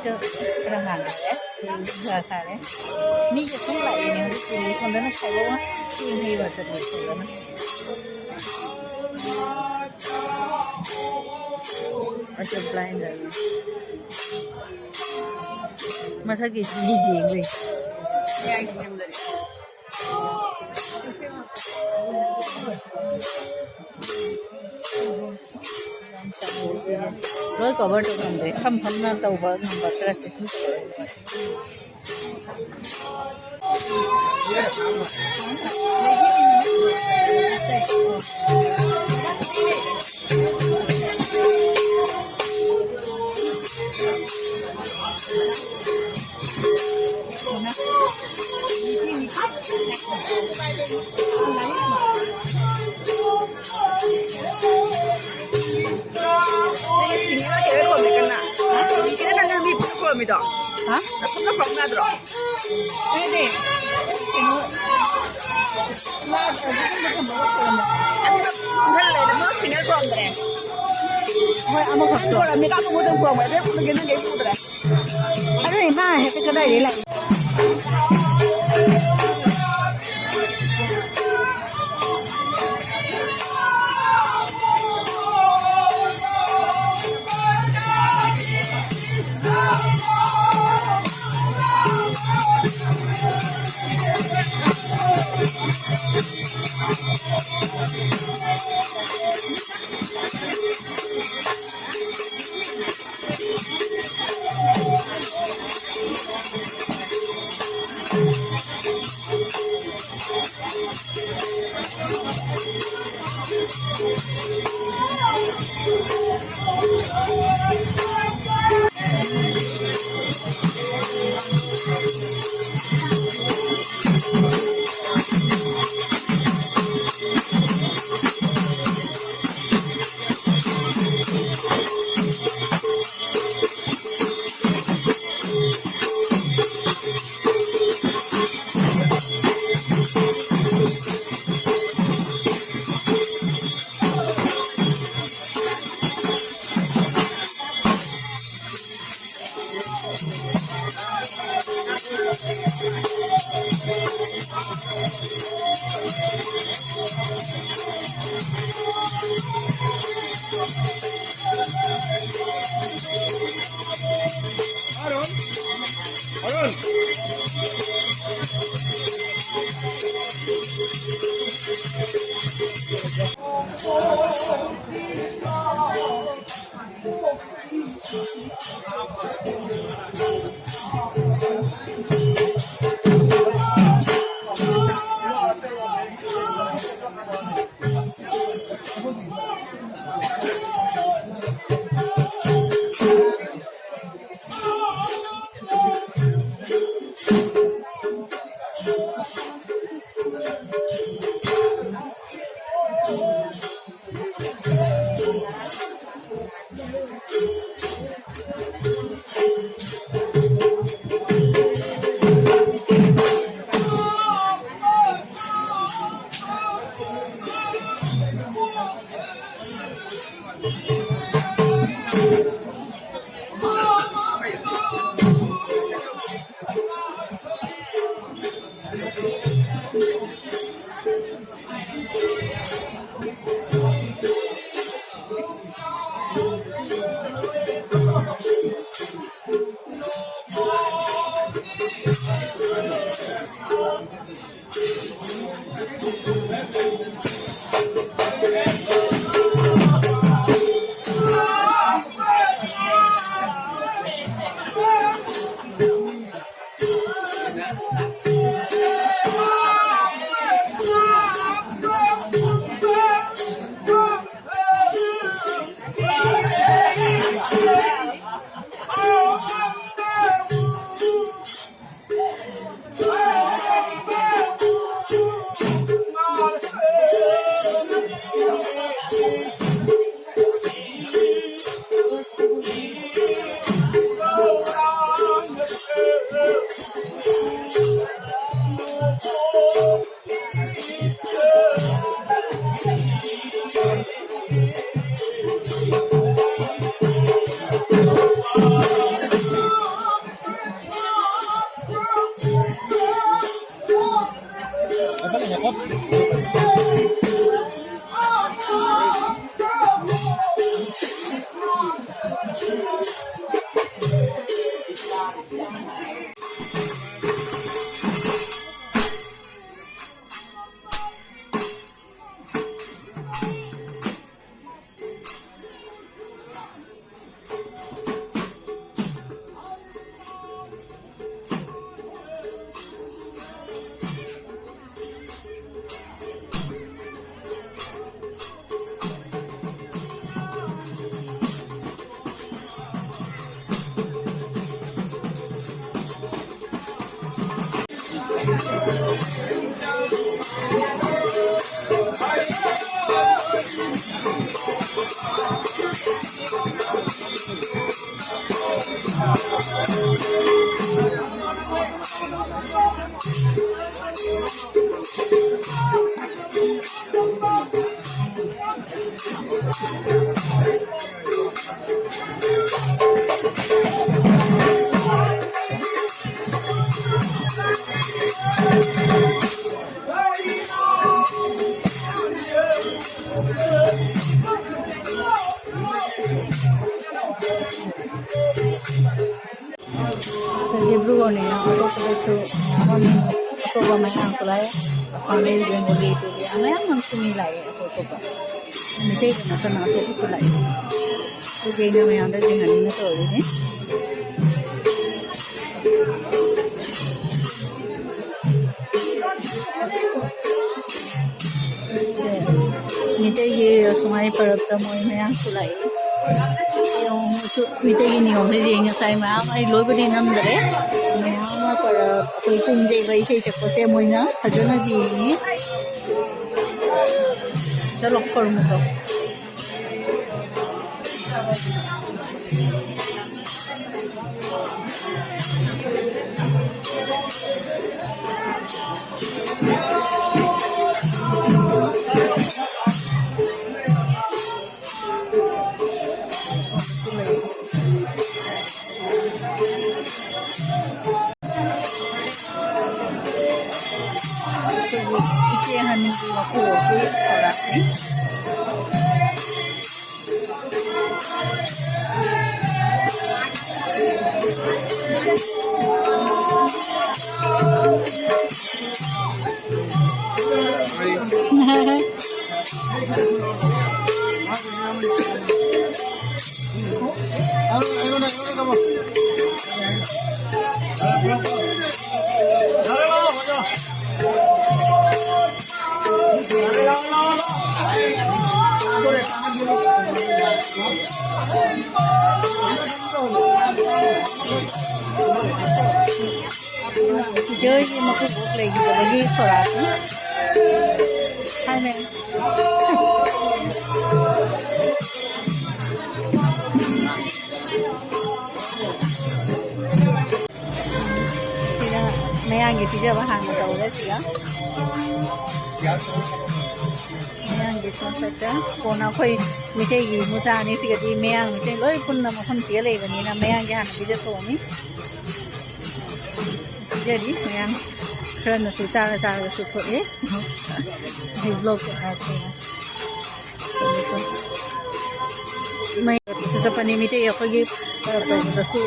저 그런 거 안 그래? 그래? 미제 손라이는 우리 손들은 살고 지금 해봐 저기 손들은 어째 블라인드 마사기 미지 잉글리시 rồi có bao nhiêu người không phân ra tàu vợ không bật ra thì hả? Không có phòng ra được. Cái gì? Là ở cái không có phòng. Anh không thấy là nó xin cái phòng đấy. Thôi ăn một hộp rồi. Mình ăn một hộp vậy đấy, mình cái phụ đấy. Anh này mà hết cái đây đấy lại. Libre ni aku tu kami aku ramai orang sulai sambil dia boleh tu dia ramai orang sunilai aku tu kan ni tu macam aku sulai tu dia ni ramai orang dengan ini tu ni ni tu ye sungai pertama ini yang sulai yung mita ini orang je yang saya mah, ay loy beri nama deh. Mah pada kuipung je bayi saya cakap saya mau ina, hajuna je ini. Jalok perlu tu. Ikihan ni aku orang ni. Chơi gì mà cũng lấy cái gì xóa hai mẹ mấy anh thì giờ hàng ở đâu đấy chị á mấy anh thì xong hết á còn nào khơi mình chơi gì mua ra này thì cái mấy anh mình chơi lối phun là một phần chia lấy vậy nè mấy anh cái hàng thì giờ số mi jadi mấy anh kerana susah cara support di vlog aku mai secepat ni mite ya pergi su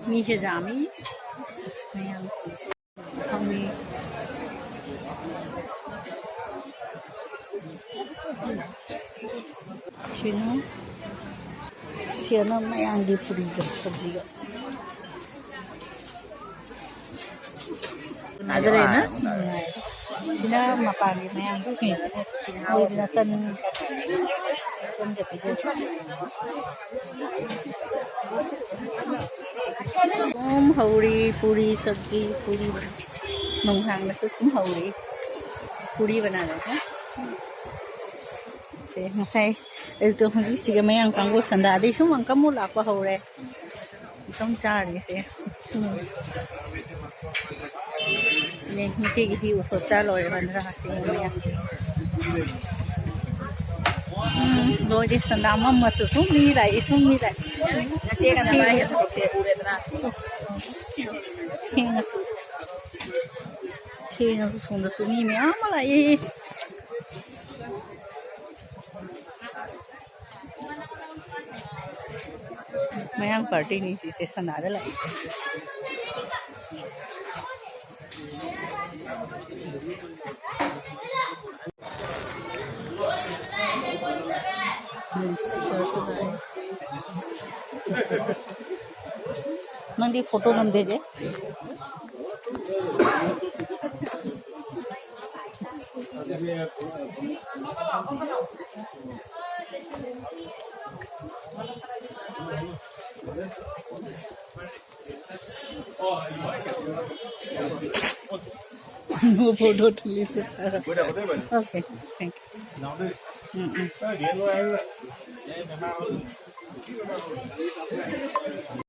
mi se jami yang kami Cina yang di puri sabji ka ada na sila mapani mayang tu ni boleh natan jadi hauri puri sabji puri menghang nasi hauri puri bana rहे हैं से masai itu lagi sih mayang kanggo sanda ada isu mang kamu lakwa haure kamu cari sih ni mungkin gitu usut calo ya bandara sih ya rồi đi sẵn đám mà sử dụng mi lại Chị cái này là thật chị u đấy na. thế nó xuống được xuống mi mẹ mà lại mấy ăn party này chỉ sẽ sẵn đá lại nanti foto nam deje no photo please okay thank you